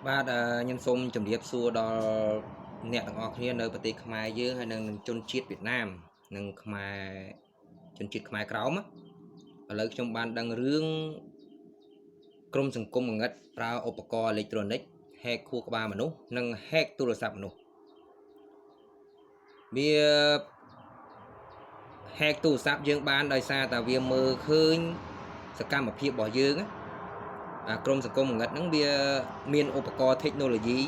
បាទខ្ញុំសូមជម្រាបសួរដល់អ្នកទាំងអស់គ្នានៅប្រទេសខ្មែរយើងហើយនិងជនជាតិវៀតណាមនិងខ្មែរជនជាតិខ្មែរក្រោមឥឡូវខ្ញុំបានដឹងរឿងក្រុមសង្គមងងឹតប្រើឧបករណ៍អេឡិចត្រូនិកហែកខួរក្បាលមនុស្សនិងហែកទូរស័ព្ទមនុស្សវាហែកទូរស័ព្ទយើងបានដោយសារតែវាមើលឃើញសកម្មភាពរបស់យើងក្រុមសង្គមងងឹតហ្នឹងវាមានឧបករណ៍ technology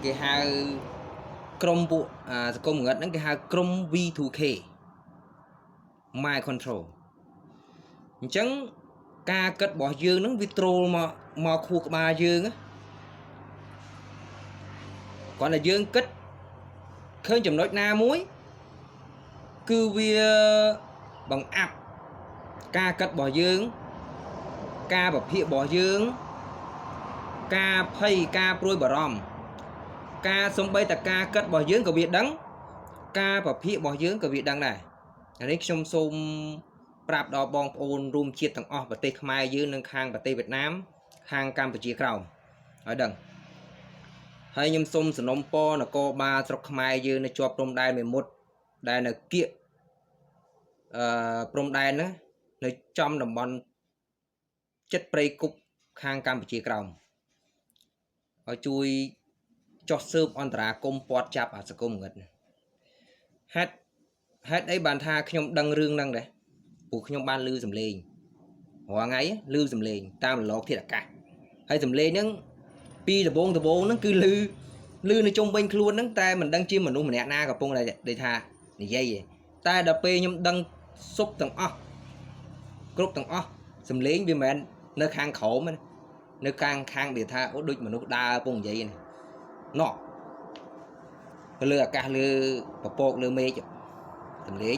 គេហៅក្រុមពួកសង្គមងងឹតហ្នឹងគេហៅក្រុម V2K Mind Control អញ្ចឹងការគិតរបស់យើងហ្នឹងវាត្រូលមកខួរក្បាលយើងគាត់តែយើងគិតឃើញចំណុចណាមួយគឺវាបង្អាប់ការគិតរបស់យើងការប្រភាករបស់យើងការភ័យការព្រួយបារម្ភការសំបីតការគិតរបស់យើងក៏វាដឹងការប្រភាករបស់យើងក៏វាដឹងដែរអានេះខ្ញុំសូមប្រាប់ដល់បងប្អូនរួមជាតិទាំងអស់ប្រទេសខ្មែរយើងនិងខាងប្រទេសវៀតណាមខាងកម្ពុជាក្រោមឲ្យដឹងហើយខ្ញុំសូមសំណូមពរនគរបាលស្រុកខ្មែរយើងនៅជាប់ព្រំដែនមេមត់ដែលនៅគៀកព្រំដែនហ្នឹងនៅចំតំបន់ចិត្តព្រៃគុកខាងកម្ពុជាក្រោមឲ្យជួយចោះស៊ើបអន្តរាគមន៍ពាត់ចាប់អាសង្គមងងឹតហេតុអីបានថាខ្ញុំដឹងរឿងហ្នឹងដែរព្រោះខ្ញុំបានឮសំឡេងរាល់ថ្ងៃឮសំឡេងតាមរលកធាតុអាកាសហើយសំឡេងហ្នឹងពីដំបូងហ្នឹងគឺឮនៅជុំវិញខ្លួនហ្នឹងតែមិនដឹងជាមនុស្សម្នាក់ណាកំពុងតែថានិយាយឯងតែដល់ពេលខ្ញុំដឹងសុបទាំងអស់គ្រប់ទាំងអស់សំឡេងវាមិនមែននៅខាងក្រោមទេនៅខាងវាថាអូដូចមនុស្សដើរពងនិយាយនេះណោះលើអាកាសលើពពកលើមេឃសំឡេង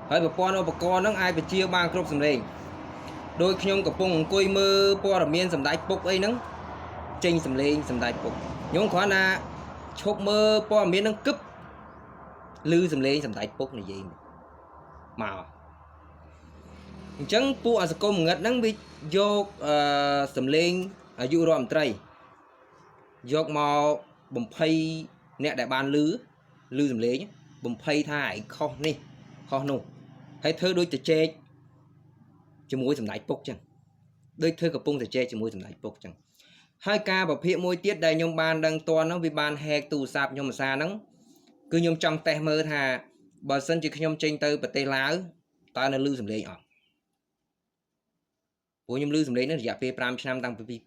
ហើយប្រព័ន្ធឧបករណ៍ហ្នឹងអាចបញ្ជាបានគ្រប់សំឡេងដោយខ្ញុំកំពុងអង្គុយមើលព័ត៌មានសម្ដេចពុកអីហ្នឹងចេញសំឡេងសម្ដេចពុកខ្ញុំគ្រាន់តែឈប់មើលព័ត៌មានហ្នឹងគឹបឮសំឡេងសម្ដេចពុកនិយាយមកអញ្ចឹងពួកអាសង្គមងងឹតហ្នឹងវាយកសំឡេងអាយុរដ្ឋមន្ត្រីយកមកបំភ័យអ្នកដែលបានឮសំឡេងបំភ័យថាឯងខុសនេះខុសនោះហើយធ្វើដូចទៅជែកជាមួយសម្ដេចពុកចឹងដូចធ្វើកំពុងតែជែកជាមួយសម្ដេចពុកចឹងហើយការប្រភេទមួយទៀតដែលខ្ញុំបានដឹងតហ្នឹងវាបានហែកទូរស័ព្ទខ្ញុំភាសាហ្នឹងគឺខ្ញុំចង់តេស្តមើលថាបើសិនជាខ្ញុំចេញទៅប្រទេសឡាវតើនៅឮសំឡេងអត់ព្រោះខ្ញុំឮសំឡេងហ្នឹងរយៈពេល5ឆ្នាំតាំងពី2020 2019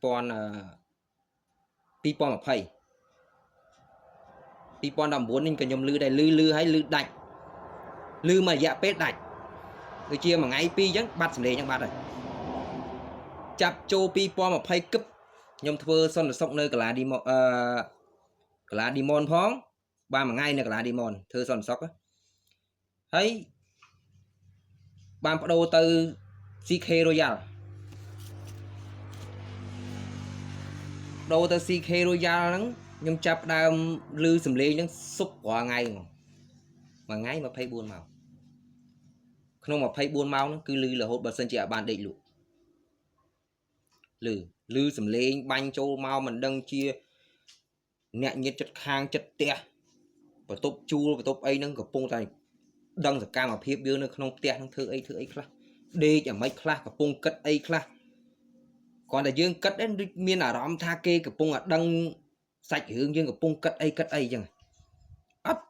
នេះក៏ខ្ញុំឮដែរឮហើយឮដាច់ឮមករយៈពេលដាច់ដូចជាមួយថ្ងៃពីរអញ្ចឹងបាត់សំឡេងអញ្ចឹងបាត់ហើយចាប់ចូល2020គឹបខ្ញុំធ្វើសន្តិសុខនៅកាឡាឌីម៉ុនផងបានមួយថ្ងៃនៅកាឡាឌីម៉ុនធ្វើសន្តិសុខហើយបានបដូរទៅ CK Royal ដូរទៅ CK Royal ហ្នឹងខ្ញុំចាប់ផ្ដើមឮសំឡេងហ្នឹងសុបរាល់ថ្ងៃមួយថ្ងៃ24ម៉ោងក្នុង24ម៉ោងហ្នឹងគឺឮរហូតបើសិនជាអាចបានដេកលក់ឮសំឡេងបាញ់ចូលមកមិនដឹងជាអ្នកញាតចិត្តខាងចិត្តផ្ទះបន្ទប់ជួលបន្ទប់អីហ្នឹងកំពុងតែដឹងសកម្មភាពយើងនៅក្នុងផ្ទះហ្នឹងធ្វើអីខ្លះដេកអាម៉េចខ្លះកំពុងគិតអីខ្លះគាត់តែយើងគិតដូចមានអារម្មណ៍ថាគេកំពុងតែដឹងសាច់រឿងយើងកំពុងគិតអីចឹងអត់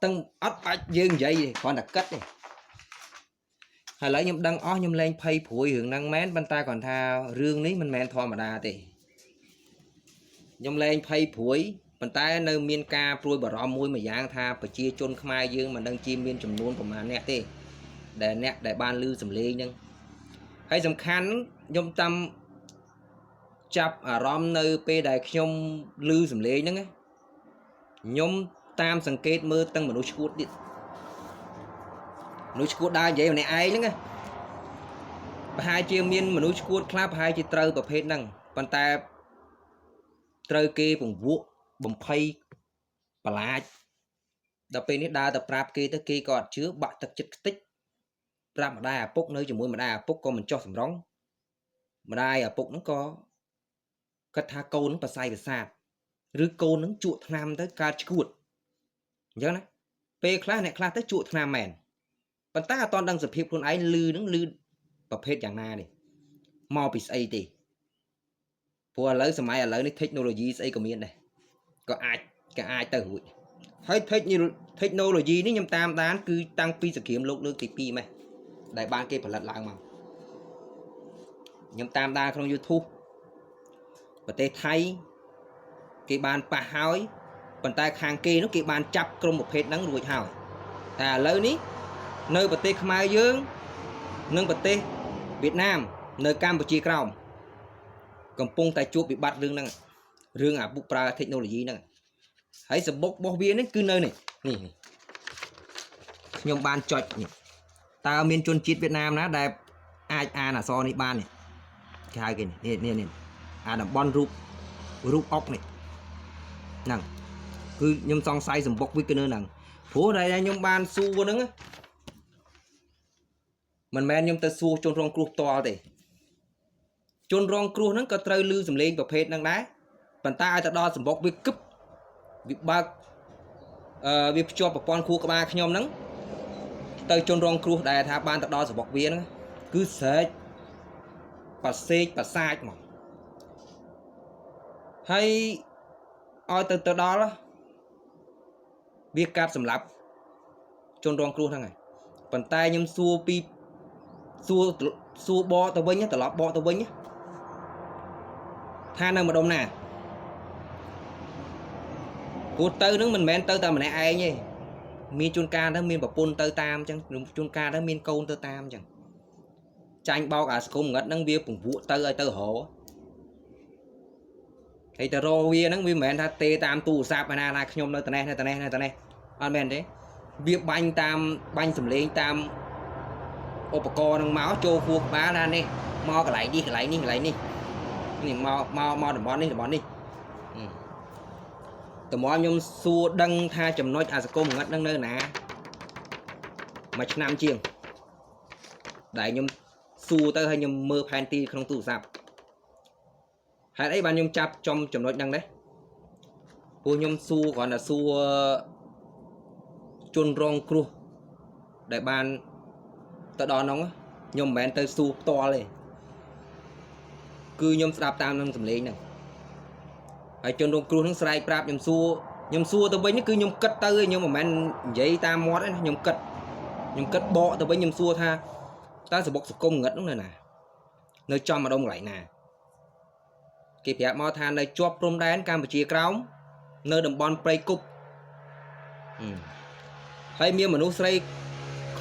បាច់យើងនិយាយទេគ្រាន់តែគិតទេហើយឥឡូវខ្ញុំដឹងអស់ខ្ញុំលែងភ័យព្រួយរឿងហ្នឹងមែនប៉ុន្តែគាត់ថារឿងនេះមិនមែនធម្មតាទេខ្ញុំលែងភ័យព្រួយប៉ុន្តែនៅមានការព្រួយបារម្ភមួយយ៉ាងថាប្រជាជនខ្មែរយើងមិនដឹងជាមានចំនួនប្រមាណអ្នកទេដែលអ្នកដែលបានឮសំឡេងហ្នឹងហើយសំខាន់ខ្ញុំតាមចាប់អារម្មណ៍នៅពេលដែលខ្ញុំឮសំឡេងហ្នឹងខ្ញុំតាមសង្កេតមើលទាំងមនុស្សឈួតទៀតមនុស្សឈួតដើរនិយាយម្នាក់ឯងហ្នឹងប្រហែលជាមានមនុស្សឈួតខ្លះប្រហែលជាត្រូវប្រភេទហ្នឹងប៉ុន្តែត្រូវគេពង្វក់បំភ័យបន្លាចដល់ពេលនេះដើរទៅប្រាប់គេទៅគេក៏អត់ជឿបាក់ទឹកចិត្តខ្ទេចប្រាប់ម្ដាយឪពុកនៅជាមួយម្ដាយឪពុកក៏មិនចោះសម្រងម្ដាយឪពុកហ្នឹងក៏ គាត់ថាកូននឹងប្រស័យប្រសាទឬកូននឹងជក់ថ្នាំទៅកើតឈួតអញ្ចឹងណាពេលខ្លះអ្នកខ្លះទៅជក់ថ្នាំមែនប៉ុន្តែអត់ទាន់ដឹងសភាពខ្លួនឯងលឺនឹងលឺប្រភេទយ៉ាងណានេះមកពីស្អីទេព្រោះឥឡូវសម័យឥឡូវនេះ technology ស្អីក៏មានដែរក៏អាចទៅរួចហើយ technology នេះខ្ញុំតាមដានគឺតាំងពីសង្គ្រាមលោកលើកទី2ម៉េះដែលបានគេផលិតឡើងមកខ្ញុំតាមដានក្នុង YouTube ប្រទេសថៃគេបានប៉ះហើយប៉ុន្តែខាងគេនោះគេបានចាប់ក្រុមប្រភេទហ្នឹងរួចហើយតែឥឡូវនេះនៅប្រទេសខ្មែរយើងនិងប្រទេសវៀតណាមនៅកម្ពុជាក្រោមកំពុងតែជួបវិបត្តិរឿងហ្នឹងរឿងអាពុកប្រើ technology ហ្នឹងហើយសម្បុករបស់វានេះគឺនៅនេះខ្ញុំបានចុចនេះតើមានជនជាតិវៀតណាមណាដែលអាចអានអក្សរនេះបាននេះគេហៅគេនេះអាតំបន់រូបអុកនេះហ្នឹងគឺខ្ញុំសង្ស័យសម្បុកវាគឺនៅហ្នឹងព្រោះដែលខ្ញុំបានសួរហ្នឹងមិនមែនខ្ញុំទៅសួរជនរងគ្រោះផ្ទាល់ទេជនរងគ្រោះហ្នឹងក៏ត្រូវលឺសំឡេងប្រភេទហ្នឹងដែរប៉ុន្តែឲ្យទៅដល់សម្បុកវាគឹបវាបើកវាភ្ជាប់ប្រព័ន្ធខួរក្បាលខ្ញុំហ្នឹងទៅជនរងគ្រោះដែលថាបានទៅដល់សម្បុកវាហ្នឹងគឺស្រែកប្រសេកប្រសាចមកហើយឲ្យទៅដល់វាកាត់សម្លាប់ជនរងគ្រោះហ្នឹងហើយប៉ុន្តែខ្ញុំសួរបកទៅវិញត្រឡប់បកទៅវិញថានៅម្ដុំណាព្រោះទៅនឹងមិនមែនទៅតែម្នាក់ឯងទេមានជួនកាលទៅមានប្រពន្ធទៅតាមអញ្ចឹងជួនកាលទៅមានកូនទៅតាមអញ្ចឹងចាញ់បោកអាសង្គមងឹតហ្នឹងវាពង្វក់ទៅឲ្យទៅរហើយទៅរវាហ្នឹងវាមិនមែនថាទេតាមទូរស័ព្ទណាខ្ញុំនៅត្នេះអត់មែនទេវាបាញ់សំឡេងតាមឧបករណ៍ហ្នឹងមកចូលខួរក្បាលណានេះមកកន្លែងនេះនេះមកតំបន់នេះតំបន់ខ្ញុំសួរដឹងថាចំណុចអាសង្គមងឹតហ្នឹងនៅណាមួយឆ្នាំជាងដែលខ្ញុំសួរទៅហើយខ្ញុំមើលផែនទីក្នុងទូរស័ព្ទហេតុអីបានខ្ញុំចាប់ចំចំណុចហ្នឹងដែរព្រោះខ្ញុំសួរគ្រាន់តែសួរជនរងគ្រោះដែលបានទៅដល់ហ្នឹងខ្ញុំមិនមែនទៅសួរផ្ទាល់ទេគឺខ្ញុំស្ដាប់តាមនឹងសំឡេងហ្នឹងហើយជនរងគ្រោះហ្នឹងស្រែកប្រាប់ខ្ញុំសួរទៅវិញគឺខ្ញុំគិតទៅខ្ញុំមិនមែននិយាយតាមមាត់ទេខ្ញុំគិតបកទៅវិញខ្ញុំសួរថាតើសបុកសង្គមងឹតហ្នឹងនៅណានៅចំម្ដុំកន្លែងណាគេប្រាប់មកថានៅជាប់ព្រំដែនកម្ពុជាក្រោមនៅតំបន់ព្រៃគុបហើយមានមនុស្សស្រី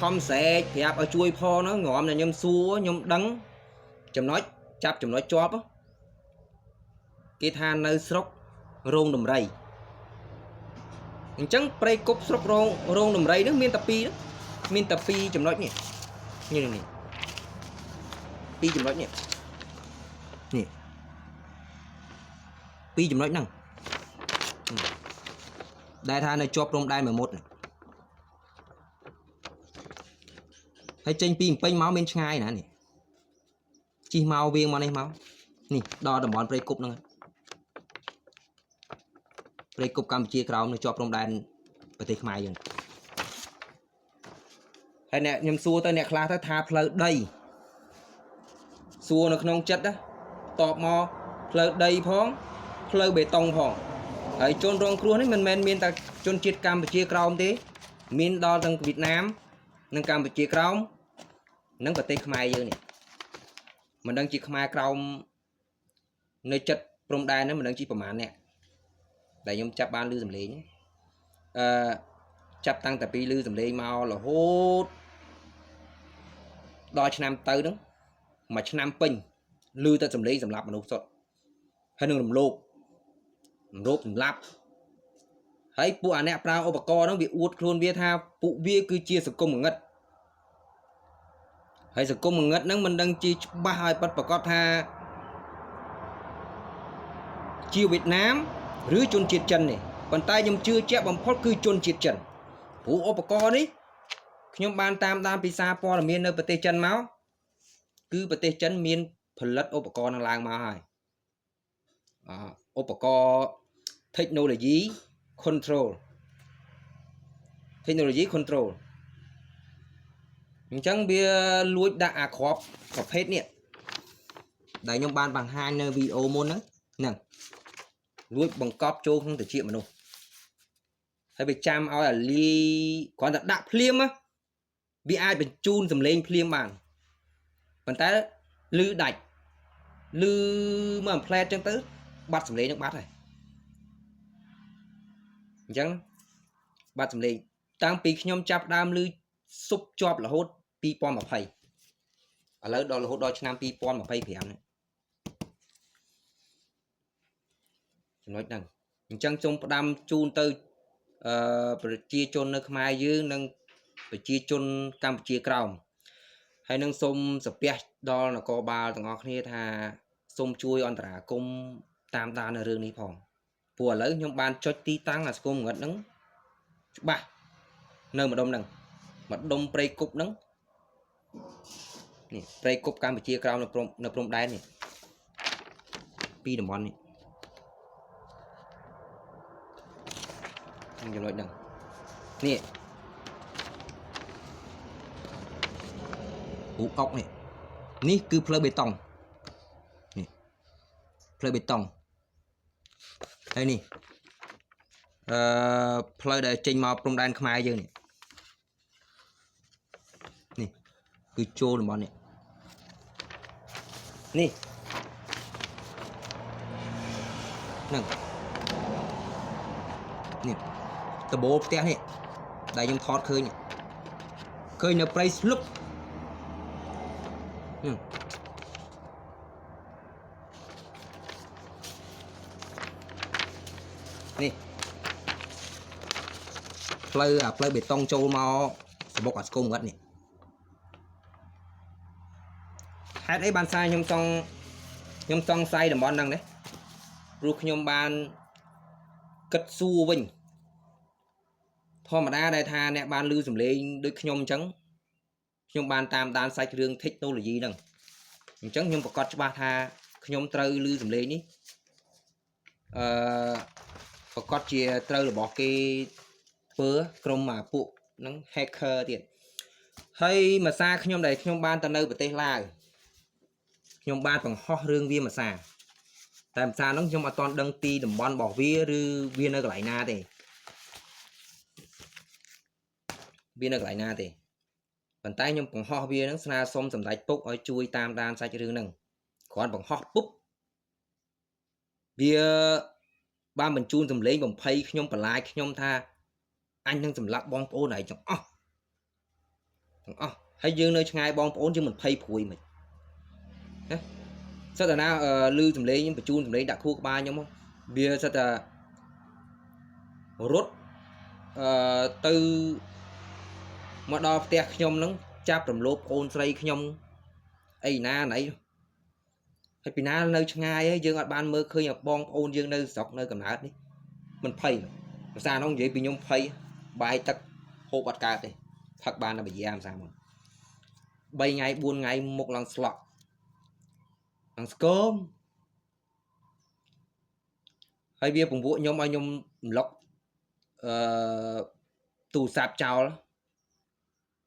ខំស្រែកប្រាប់ឲ្យជួយផងហ្នឹងងំតែខ្ញុំសួរខ្ញុំដឹងចាប់ចំណុចជាប់គេថានៅស្រុករោងដំរីអញ្ចឹងព្រៃគុបស្រុករោងដំរីហ្នឹងមានតែ2ចំណុចនេះ2ចំណុចនេះ2ចំណុចហ្នឹងដែលថានៅជាប់ព្រំដែនមួយមុតហើយចេញពីពេញមកមានឆ្ងាយណានេះជិះមកវាងមកនេះមកនេះដល់តំបន់ព្រៃគុបហ្នឹងព្រៃគុបកម្ពុជាក្រោមនៅជាប់ព្រំដែនប្រទេសខ្មែរយើងហើយខ្ញុំសួរទៅអ្នកខ្លះទៅថាផ្លូវដីសួរនៅក្នុងចិត្តណាតបមកផ្លូវដីផងផ្លូវបេតុងផងហើយជនរងគ្រោះនេះមិនមែនមានតែជនជាតិកម្ពុជាក្រោមទេមានដល់ទាំងវៀតណាមនិងកម្ពុជាក្រោមនិងប្រទេសខ្មែរយើងនេះមិនដឹងជាខ្មែរក្រោមនៅចិត្តព្រំដែនហ្នឹងមិនដឹងជាប្រមាណអ្នកដែលខ្ញុំចាប់បានឮសំឡេងចាប់តាំងតែពីឮសំឡេងមករហូតដល់ឆ្នាំទៅហ្នឹងមួយឆ្នាំពេញឮតែសំឡេងសម្រាប់មនុស្សសុទ្ធហើយនឹងរំលោភសម្លាប់ហើយពួកអាអ្នកប្រើឧបករណ៍ហ្នឹងវាអួតខ្លួនវាថាពួកវាគឺជាសង្គមងងឹតហើយសង្គមងងឹតហ្នឹងមិនដឹងជាច្បាស់ឲ្យប៉ັດប្រកាសថាជាវៀតណាមឬជនជាតិចិននេះប៉ុន្តែខ្ញុំជឿជាក់បំផុតគឺជនជាតិចិនព្រោះឧបករណ៍នេះខ្ញុំបានតាមដានពីសារព័ត៌មាននៅប្រទេសចិនមកគឺប្រទេសចិនមានផលិតឧបករណ៍នឹងឡើងមកហើយ ឧបករណ៍ technology control អញ្ចឹងវាលួចដាក់អាគ្រាប់ប្រភេទនេះដែលខ្ញុំបានបង្ហាញនៅវីដេអូមុនហ្នឹងលួចបង្កប់ចូលក្នុងត្រចៀកមនុស្សហើយវាចាំឲ្យអាលីគ្រាន់តែដាក់ភ្លាមវាអាចបញ្ជូនសម្លេងភ្លាមបានប៉ុន្តែលឺដាច់លឺមកផ្លែតចឹងទៅបាត់សម្លេងនឹងបាត់ហើយអញ្ចឹងបាត់សម្លេងតាំងពីខ្ញុំចាប់ដើមលឺស៊ុបជាប់រហូត2020ឥឡូវដល់រហូតដល់ឆ្នាំ2025ហ្នឹងចំណុចហ្នឹងអញ្ចឹងសូមផ្ដាំជូនទៅប្រជាជននៅខ្មែរយើងនិងប្រជាជនកម្ពុជាក្រោមហើយនឹងសូមសាពះដល់នគរបាលទាំងអស់គ្នាថាសូមជួយអន្តរាគមន៍តាមដាននៅរឿងនេះផងព្រោះឥឡូវខ្ញុំបានចុចទីតាំងអាស្គមងឹតហ្នឹងច្បាស់នៅម្ដុំហ្នឹងម្ដុំព្រៃគុកហ្នឹងនេះព្រៃគុកកម្ពុជាក្រោមនៅព្រំដែននេះពីតំបន់នេះចំណុចហ្នឹងនេះរូបអុកនេះគឺផ្លូវបេតុងនេះផ្លូវបេតុងហើយនេះផ្លូវដែលចេញមកព្រំដែនខ្មែរយើងនេះគឺចូលតំបន់នេះហ្នឹងនេះដបូលផ្ទះនេះដែលខ្ញុំថតឃើញនៅព្រៃស្លុបនេះផ្លូវបេតុងចូលមកសបុកអាស្គមងឹតនេះហេតុអីបានសារខ្ញុំចង់ផ្សាយតំបន់ហ្នឹងណាព្រោះខ្ញុំបានគិតសួរវិញធម្មតាដែលថាអ្នកបានឮសំឡេងដូចខ្ញុំអញ្ចឹងខ្ញុំបានតាមដានសាច់រឿង technology ហ្នឹងអញ្ចឹងខ្ញុំប្រកាសច្បាស់ថាខ្ញុំត្រូវឮសំឡេងនេះប្រកាសជាត្រូវរបស់គេធ្វើក្រុមពួកហ្នឹង hacker ទៀតហើយមួយសារខ្ញុំដែលខ្ញុំបានទៅនៅប្រទេសឡាវខ្ញុំបានបង្ហោះរឿងវាមួយសារតែមួយសារហ្នឹងខ្ញុំអត់ទាន់ដឹងទីតំបន់របស់វាឬវានៅកន្លែងណាទេប៉ុន្តែខ្ញុំបង្ហោះវាហ្នឹងស្នើសុំសម្ដេចពុកឲ្យជួយតាមដានសាច់រឿងហ្នឹងគ្រាន់បង្ហោះពុបវាបានបញ្ជូនសម្លេងបំភ័យខ្ញុំបន្លាចខ្ញុំថាអញនឹងសម្លាប់បងប្អូនឯងទាំងអស់ហើយយើងនៅឆ្ងាយបងប្អូនយើងមិនភ័យព្រួយមិនណាសិតតែណាឮសម្លេងខ្ញុំបញ្ជូនសម្លេងដាក់ខួរក្បាលខ្ញុំវាសិតតែរត់ទៅមកដល់ផ្ទះខ្ញុំហ្នឹងចាប់រំលោភកូនស្រីខ្ញុំអីណាណៃហើយពីណានៅឆ្ងាយហើយយើងអត់បានមើលឃើញបងប្អូនយើងនៅស្រុកនៅកំណើតនេះមិនភ័យភាសានោះនិយាយពីខ្ញុំភ័យបាយទឹកហូបអត់កើតទេផឹកបានតែបញ្ញាភាសាមក3ថ្ងៃ4ថ្ងៃមុខឡើងស្លក់ឡើងស្គមហើយវាពង្ពួកខ្ញុំឲ្យខ្ញុំរំលឹកទូរស័ព្ទចោល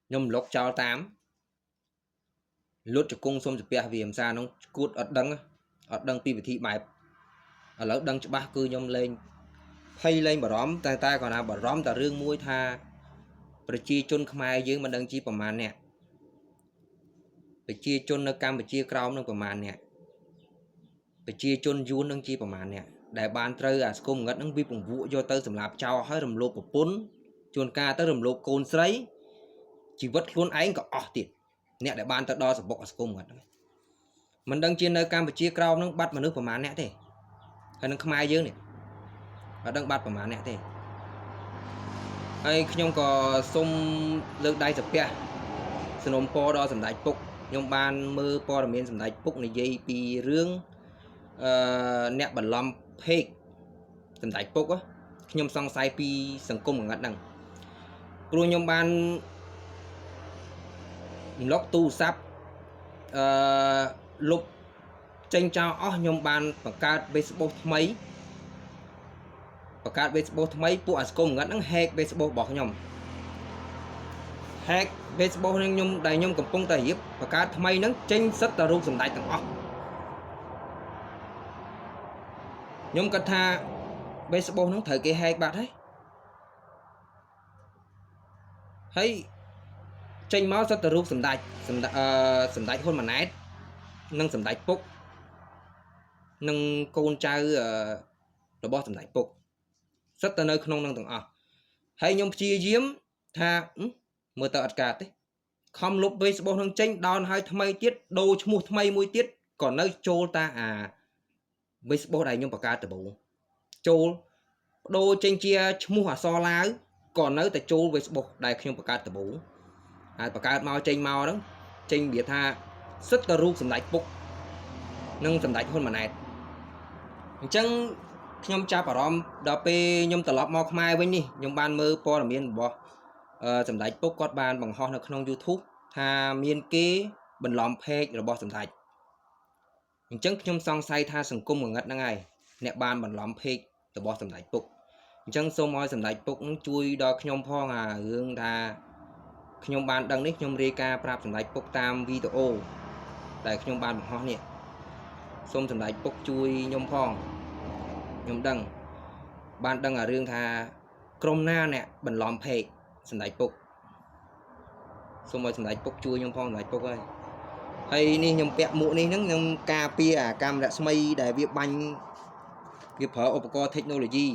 ខ្ញុំរំលឹកចោលតាមលុតជង្គង់សុំសាពះវាភាសានោះគួតអត់ដឹងពីវិធីបែបឥឡូវដឹងច្បាស់គឺខ្ញុំលេងភ័យលេងបារម្ភតែគាត់ណាបារម្ភតែរឿងមួយថាប្រជាជនខ្មែរយើងមិនដឹងជាប្រមាណអ្នកប្រជាជននៅកម្ពុជាក្រោមនឹងប្រមាណអ្នកប្រជាជនយួននឹងជាប្រមាណអ្នកដែលបានត្រូវអាស្គមងឹតនឹងវាពង្វក់យកទៅសម្លាប់ចោលហើយរំលោភប្រពន្ធជួនកាលទៅរំលោភកូនស្រីជីវិតខ្លួនឯងក៏អស់ទៀតអ្នកដែលបានទៅដល់សបុកអាស្គមងឹតហ្នឹងមិនដឹងជានៅកម្ពុជាក្រោមនឹងបាត់មនុស្សប្រមាណអ្នកទេហើយនឹងខ្មែរយើងនេះអត់ដឹងបាត់ប្រមាណអ្នកទេហើយខ្ញុំក៏សូមលើកដៃសាពះសនំពរដល់សម្ដេចពុកខ្ញុំបានមើលព័ត៌មានសម្ដេចពុកនិយាយពីរឿងអ្នកបន្លំភេកសម្ដេចពុកខ្ញុំសង្ស័យពីសង្គមងឹតហ្នឹងព្រោះខ្ញុំបានរំលឹកទូរស័ព្ទលុប ចេញចោលអស់ខ្ញុំបានបង្កើត Facebook ថ្មីបង្កើត Facebook ថ្មីពួកអាសកុំងឹតហ្នឹង hack Facebook របស់ខ្ញុំ hack Facebook ហ្នឹងខ្ញុំដែលខ្ញុំកំពុងតែរៀបបង្កើតថ្មីហ្នឹងចេញសិតតែរូបសម្ដេចទាំងអស់ខ្ញុំគិតថា Facebook ហ្នឹងត្រូវគេ hack បាត់ហើយចេញមកសិតតែរូបសម្ដេចសម្ដេចហ៊ុនម៉ាណែតនិងសម្ដេចពុកនិងកូនចៅរបស់សម្ដេចពុកសិតតែនៅក្នុងនឹងទាំងអស់ហើយខ្ញុំព្យាយាមថាមើលទៅអត់កើតទេខំលុប Facebook នឹងចេញដោនហើយថ្មីទៀតដូរឈ្មោះថ្មីមួយទៀតក៏នៅចូលតាអា Facebook ដែលខ្ញុំបង្កើតដំបូងចូលដូរចេញជាឈ្មោះអក្សរឡាវក៏នៅតែចូល Facebook ដែលខ្ញុំបង្កើតដំបូងហើយបង្កើតមកចេញមកហ្នឹងចេញវាថាសិតតែរូបសម្ដេចពុកនិងសម្ដេចហ៊ុនម៉ាណែតអញ្ចឹងខ្ញុំចាប់អារម្មណ៍ដល់ពេលខ្ញុំត្រឡប់មកខ្មែរវិញនេះខ្ញុំបានមើលព័ត៌មានរបស់សម្ដេចពុកគាត់បានបង្ហោះនៅក្នុង YouTube ថាមានគេបន្លំ page របស់សម្ដេចអញ្ចឹងខ្ញុំសង្ស័យថាសង្គមងងឹតហ្នឹងហើយអ្នកបានបន្លំ page របស់សម្ដេចពុកអញ្ចឹងសូមឲ្យសម្ដេចពុកនឹងជួយដល់ខ្ញុំផងអារឿងថាខ្ញុំបានដឹងនេះខ្ញុំរាយការណ៍ប្រាប់សម្ដេចពុកតាមវីដេអូដែលខ្ញុំបានបង្ហោះនេះសូមសម្ដេចពុកជួយខ្ញុំផងខ្ញុំដឹងបានដឹងអារឿងថាក្រុមណាអ្នកបន្លំ page សម្ដេចពុកសូមឲ្យសម្ដេចពុកជួយខ្ញុំផងសម្ដេចពុកហើយនេះខ្ញុំពាក់មួកនេះហ្នឹងខ្ញុំការពារអាកាំរស្មីដែលវាបាញ់វាប្រើឧបករណ៍ technology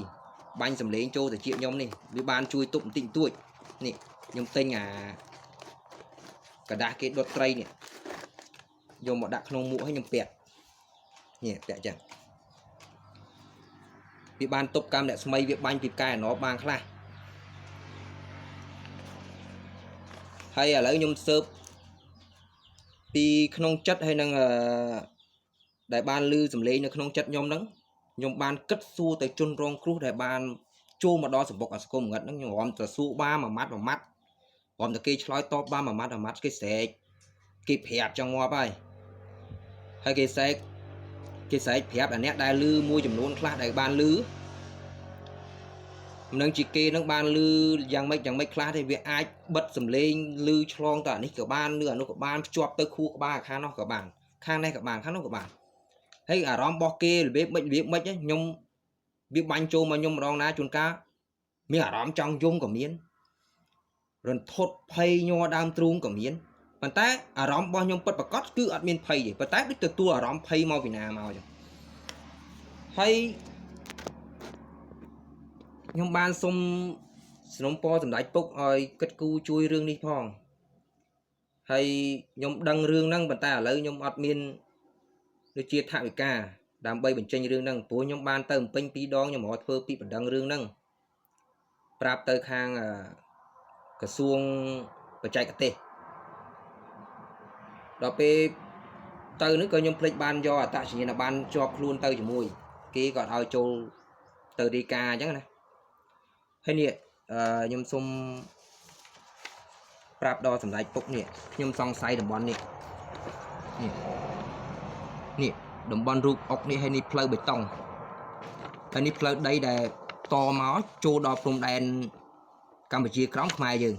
បាញ់សម្លេងចូលទៅជាខ្ញុំនេះវាបានជួយទប់បន្តិចបន្តួចនេះខ្ញុំទិញអាกระดาษគេដុតត្រីនេះយកមកដាក់ក្នុងមួកឲ្យខ្ញុំពាក់នេះពាក់ចឹងវាបានទប់កាំរស្មីវាបាញ់ពីផ្កាយអណបបានខ្លះហើយឥឡូវខ្ញុំស៊ើបពីក្នុងចិត្តហើយនឹងដែលបានឮសំឡេងនៅក្នុងចិត្តខ្ញុំហ្នឹងខ្ញុំបានគិតសួរទៅជនរងគ្រោះដែលបានចូលមកដល់សម្បុកអាសកុំងឹតហ្នឹងខ្ញុំរំទៅសួរបានមួយម៉ាត់រំតែគេឆ្លើយតបបានមួយម៉ាត់គេស្រែកគេប្រាប់ចឹងងាប់ហើយគេស្រែកប្រាប់អាអ្នកដែលឮមួយចំនួនខ្លះដែលបានឮមិនដឹងជាគេនឹងបានឮយ៉ាងម៉េចខ្លះទេវាអាចបិទសំឡេងឮឆ្លងទៅអានេះក៏បានឬអានោះក៏បានភ្ជាប់ទៅខួរក្បាលខាងនោះក៏បានខាងនេះក៏បានខាងនោះក៏បានហើយអារម្មណ៍របស់គេរបៀបម៉េចខ្ញុំវាបាញ់ចូលមកខ្ញុំម្ដងណាជួនកាលមានអារម្មណ៍ចង់យំក៏មានរន្ធត់ភ័យញ័រដើមទ្រូងក៏មានប៉ុន្តែអារម្មណ៍របស់ខ្ញុំពិតប្រាកដគឺអត់មានភ័យទេប៉ុន្តែដូចទទួលអារម្មណ៍ភ័យមកពីណាមកចឹងហើយខ្ញុំបានសុំសំណូមពរសម្ដេចពុកឲ្យគិតគូរជួយរឿងនេះផងហើយខ្ញុំដឹងរឿងហ្នឹងប៉ុន្តែឥឡូវខ្ញុំអត់មានដូចជាថវិកាដើម្បីបញ្ចេញរឿងហ្នឹងព្រោះខ្ញុំបានទៅពេញ2ដងខ្ញុំរត់ធ្វើពីបណ្ដឹងរឿងហ្នឹងប្រាប់ទៅខាងក្រសួងបច្ចេកទេសដល់ពេលទៅនេះក៏ខ្ញុំភ្លេចបានយកអត្តសញ្ញាណប័ណ្ណជាប់ខ្លួនទៅជាមួយគេក៏ឲ្យចូលទៅរាយការណ៍អញ្ចឹងណាហើយនេះខ្ញុំសូមប្រាប់ដល់សម្ដេចពុកនេះខ្ញុំសង្ស័យតំបន់នេះតំបន់រូបអុកនេះហើយនេះផ្លូវបេតុងហើយនេះផ្លូវដីដែលតមកចូលដល់ព្រំដែនកម្ពុជាក្រោមខ្មែរយើង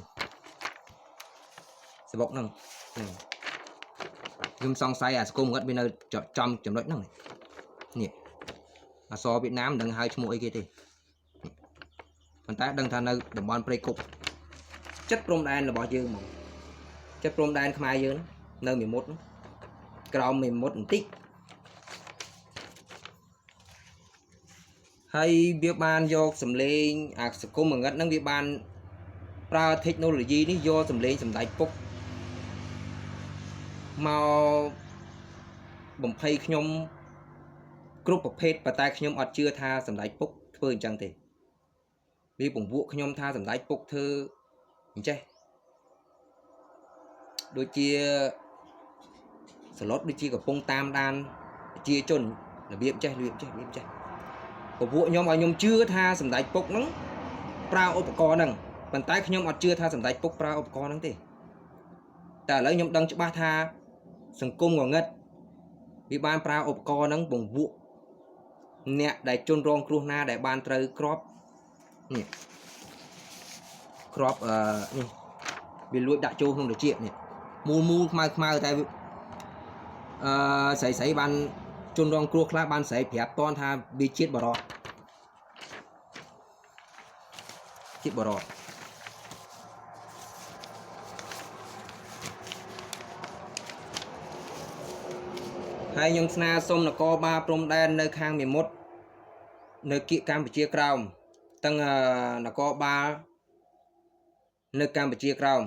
សបុកហ្នឹងខ្ញុំសង្ស័យអាសកុំងឹតវានៅចំចំណុចហ្នឹងនេះអសរវៀតណាមមិនដឹងហៅឈ្មោះអីគេទេប៉ុន្តែដឹងថានៅតំបន់ព្រៃគុកចិត្តព្រំដែនរបស់យើងហ្មងចិត្តព្រំដែនខ្មែរយើងនៅមីមុតក្រោមមីមុតបន្តិចហើយវាបានយកសម្លេងអាសកុំងឹតហ្នឹងវាបានប្រើ technology នេះយកសម្លេងសម្ដេចពុកមកបំភ័យខ្ញុំគ្រប់ប្រភេទប៉ុន្តែខ្ញុំអត់ជឿថាសម្ដេចពុកធ្វើអញ្ចឹងទេវាបង្វក់ខ្ញុំថាសម្ដេចពុកធ្វើអញ្ចេះដូចជាសឡុតដូចជាកំពុងតាមដានប្រជាជនរបៀបចេះបង្វក់ខ្ញុំឲ្យខ្ញុំជឿថាសម្ដេចពុកហ្នឹងប្រើឧបករណ៍ហ្នឹងប៉ុន្តែខ្ញុំអត់ជឿថាសម្ដេចពុកប្រើឧបករណ៍ហ្នឹងទេតែឥឡូវខ្ញុំដឹងច្បាស់ថាសង្គមងងឹត វាបានប្រើឧបករណ៍ហ្នឹងបង្វក់អ្នកដែលជន់រងគ្រោះណាដែលបានត្រូវគ្រាប់នេះគ្រាប់នេះវាលួចដាក់ចូលក្នុងត្រចៀកនេះមូលខ្មៅតែស្រីបានជន់រងគ្រោះខ្លះបានស្រីប្រាប់តន់ថាវាជាតិបរោះហើយខ្ញុំស្នើសុំនគរបាលព្រំដែននៅខាងមីមុតនៅគៀកកម្ពុជាក្រោមទាំងនគរបាលនៅកម្ពុជាក្រោម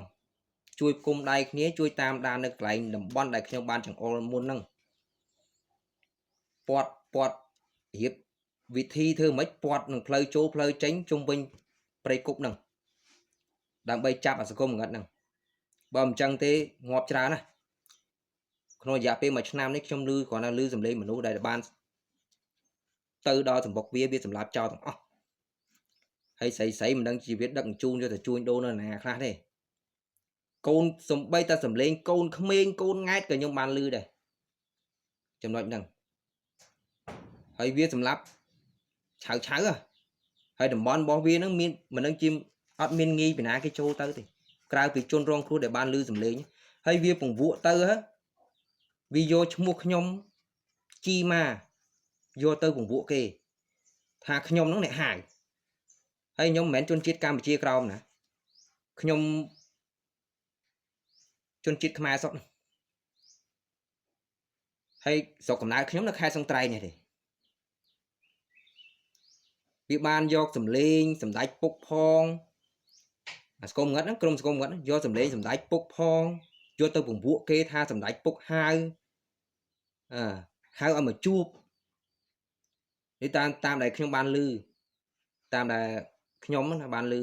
ជួយគុំដៃគ្នាជួយតាមដាននៅកន្លែងតំបន់ដែលខ្ញុំបានចង្អុលមុនហ្នឹងពាត់រៀបវិធីធ្វើម៉េចពាត់នឹងផ្លូវចូលផ្លូវចេញជុំវិញព្រៃគុកហ្នឹងដើម្បីចាប់អាសង្គមងឹតហ្នឹងបើមិនចឹងទេងាប់ច្រើនណាក្នុងរយៈពេល1ឆ្នាំនេះខ្ញុំឮគ្រាន់តែឮសំឡេងមនុស្សដែលបានទៅដល់សម្បុកវាសម្លាប់ចោលទាំងអស់ហើយស្រីមិនដឹងជីវិតដឹកជញ្ជូនយកទៅជួញដូរនៅណាខ្លះទេកូនសំបីតែសំឡេងកូនក្មេងកូនង៉ែតក៏ខ្ញុំបានឮដែរចំណុចហ្នឹងហើយវាសម្លាប់ឆៅហើយតំបន់របស់វាហ្នឹងមានមិនដឹងជាអត់មានងាយពីណាគេចូលទៅទេក្រៅពីជនរងគ្រោះដែលបានឮសំឡេងហើយវាពង្វក់ទៅវាយកឈ្មោះខ្ញុំជីម៉ាយកទៅពង្វក់គេថាខ្ញុំហ្នឹងអ្នកហាយហើយខ្ញុំមិនមែនជនជាតិកម្ពុជាក្រោមណាខ្ញុំជនជាតិខ្មែរសុទ្ធហើយស្រុកកំណើតខ្ញុំនៅខេត្តសង្ត្រៃនេះទេវាបានយកសម្លេងសម្ដេចពុកផងអាសង្គមងឹតហ្នឹងក្រុមសង្គមងឹតយកសម្លេងសម្ដេចពុកផងយកទៅពង្វក់គេថាសម្ដេចពុកហៅឲ្យមកជួបនេះតាមដែលខ្ញុំបានឮតាមដែលខ្ញុំបានឮ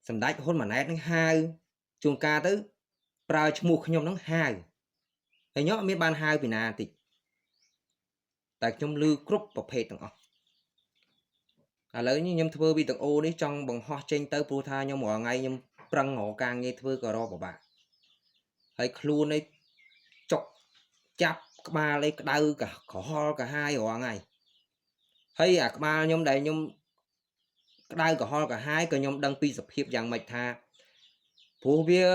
សម្ដេចហ៊ុនម៉ាណែតនឹងហៅជួនកាលទៅប្រើឈ្មោះខ្ញុំនឹងហៅហើយខ្ញុំអត់មានបានហៅពីណាតិចតែខ្ញុំឮគ្រប់ប្រភេទទាំងអស់ឥឡូវនេះខ្ញុំធ្វើវីដេអូនេះចង់បង្ហោះចេញទៅព្រោះថាខ្ញុំរាល់ថ្ងៃខ្ញុំប្រឹងរកការងារធ្វើក៏រកពិបាកហើយខ្លួននេះចុកចាប់ក្បាលឯក្តៅក្រហល់កាហាយរាល់ថ្ងៃហើយអាក្បាលខ្ញុំដែលខ្ញុំក្តៅក្រហល់កាហាយក៏ខ្ញុំដឹងពីសភាពយ៉ាងម៉េចថាព្រោះវា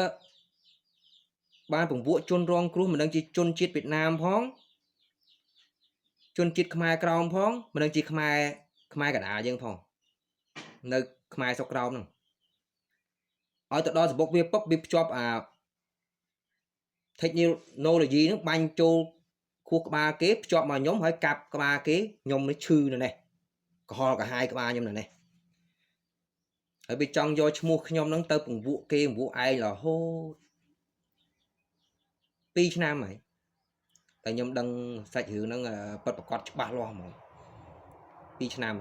បានពង្វក់ជនរងគ្រោះមិនដឹងជាជនជាតិវៀតណាមផងជនជាតិខ្មែរក្រោមផងមិនដឹងជាខ្មែរកណ្ដាលយើងផងនៅខ្មែរស្រុកក្រោមហ្នឹងឲ្យទៅដល់សម្បុកវាពុបវាភ្ជាប់technology ហ្នឹងបាញ់ចូលខួរក្បាលគេភ្ជាប់មកខ្ញុំហើយកាប់ក្បាលគេខ្ញុំនេះឈឺនៅនេះក្រហល់កាហាយក្បាលខ្ញុំនៅនេះហើយវាចង់យកឈ្មោះខ្ញុំហ្នឹងទៅពង្វក់គេពង្វក់ឯងរហូត2ឆ្នាំហើយតែខ្ញុំដឹងសាច់រឿងហ្នឹងពិតប្រាកដច្បាស់លាស់ហ្មង2ឆ្នាំ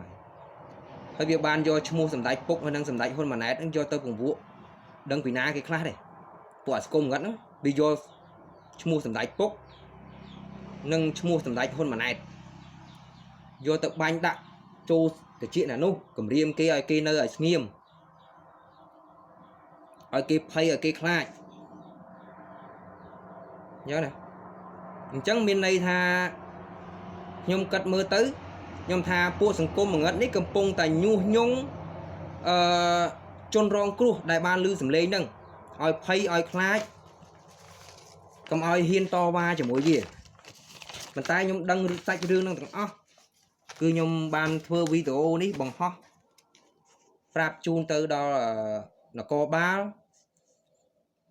ហើយវាបានយកឈ្មោះសម្ដេចពុកហើយនឹងសម្ដេចហ៊ុនម៉ាណែតហ្នឹងយកទៅពង្វក់ដឹងពីណាគេខ្លះទេពួកអាសង្គមងឹតហ្នឹងវាយកឈ្មោះសម្ដេចពុកនិងឈ្មោះសម្ដេចហ៊ុនម៉ាណែតយកទៅបាញ់ដាក់ចូលតិចណានោះគម្រាមគេឲ្យគេនៅឲ្យស្ងៀមឲ្យគេភ័យឲ្យគេខ្លាចញ៉ឹងណាអញ្ចឹងមានន័យថាខ្ញុំគិតមើលទៅខ្ញុំថាពួកសង្គមងឹតនេះកំពុងតែញុះញង់ជនរងគ្រោះដែលបានឮសំឡេងហ្នឹងឲ្យភ័យឲ្យខ្លាចកុំឲ្យហ៊ានតវ៉ាជាមួយវាប៉ុន្តែខ្ញុំដឹងសាច់រឿងហ្នឹងទាំងអស់គឺខ្ញុំបានធ្វើវីដេអូនេះបង្ហោះប្រាប់ជូនទៅដល់នគរបាល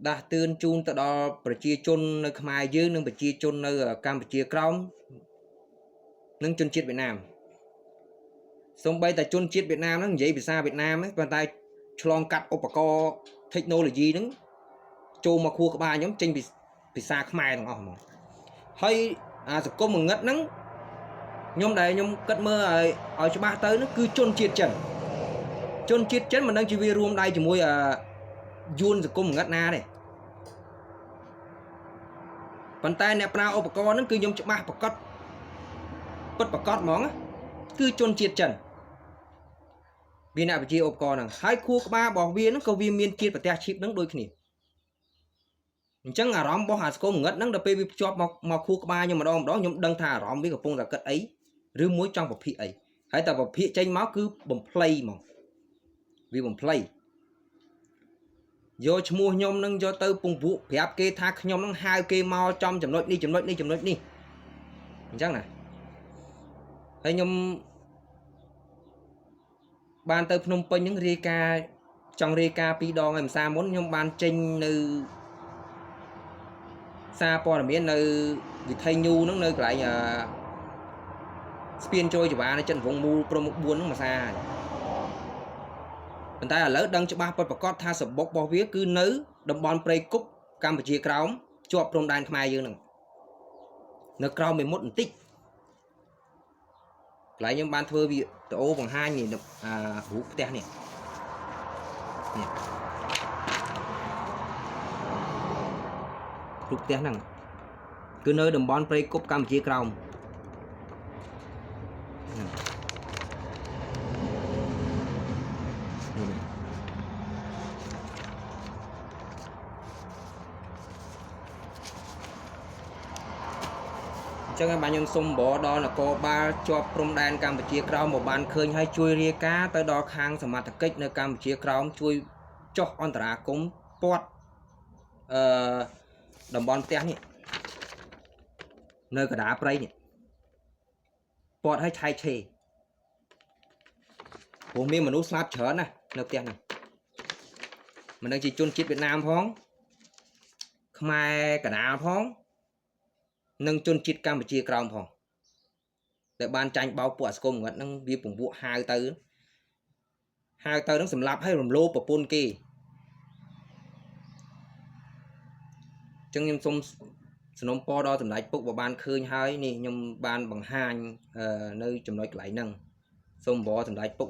ដាស់តឿនជូនទៅដល់ប្រជាជននៅខ្មែរយើងនិងប្រជាជននៅកម្ពុជាក្រោមនិងជនជាតិវៀតណាមសូម្បីតែជនជាតិវៀតណាមហ្នឹងនិយាយភាសាវៀតណាមប៉ុន្តែឆ្លងកាត់ឧបករណ៍ technology ហ្នឹងចូលមកខួរក្បាលខ្ញុំចេញពីភាសាខ្មែរទាំងអស់ហ្មងហើយអាសង្គមងឹតហ្នឹងខ្ញុំដែលខ្ញុំគិតមើលឲ្យច្បាស់ទៅហ្នឹងគឺជនជាតិចិនមិនដឹងជាវារួមដៃជាមួយយួនសង្គមងឹតណាទេប៉ុន្តែអ្នកប្រើឧបករណ៍ហ្នឹងគឺខ្ញុំច្បាស់ប្រកបពិតប្រកបហ្មងគឺជនជាតិចិនវាអ្នកវិទ្យាឧបករណ៍ហ្នឹងហើយខួរក្បាលរបស់វាហ្នឹងក៏វាមានជាតិប្រទះឈីបហ្នឹងដូចគ្នា chẳng à rõm bó hạt cô ngất nắng đập bê cho mà khu ba nhưng mà đó nhóm đăng thà rõm với cái phong là cất ấy rư muối trong một phía ấy hãy tập một phía tranh máu cứ bầm play mà vì bầm play do mua nhóm nâng do tơ phùng vụ phép kê thác nhóm nâng hai kê mau trong chấm nội đi chắc này hay nhóm ban tơ Phnom Penh những Rika trong Rika pi đo ngày xa muốn nhóm ban tranh nơi xa po là miễn nơi vì thay nhu nó nơi lại spin trôi cho bà nó chân vùng mu pro một buôn mà xa người ta là lỡ đăng cho ba phần có tha sập bốc bao vía cứ nứ đồng bon play cúp Campuchia Crown cho trong đàn Khmer dương nè nó Crown 11 tích lại những ban thưa bị tổ bằng 2.000 hũ te này hũ te nè cứ nơi đồng bon play cúp Campuchia Crown cho các bạn nhân xung bỏ đó là có ba cho prom đan Campuchia Crown một bàn khơi hay chui ria cá tới đó khang sầm mặt kích nơi Campuchia Crown chui cho on tả cũng pot đồng bon té nhỉ nơi cả đá play nhỉ pot hay thay chê bộ miếng mà nút snap chở nè nơi té này mình đang chỉ chôn chít Việt Nam phong Khmer cả đá phong nâng chôn chít Campuchia Crown phong để ban tranh bao bùa scum ngắt nâng vi bùng bụa hai tới nó sầm lạp hay rầm lô của pôn kia chân em xông snom po đo tầm lại bốc vào ban khơi hai nè nhom ban bằng hai nơi chấm nói lại nâng xông bỏ tầm lại bốc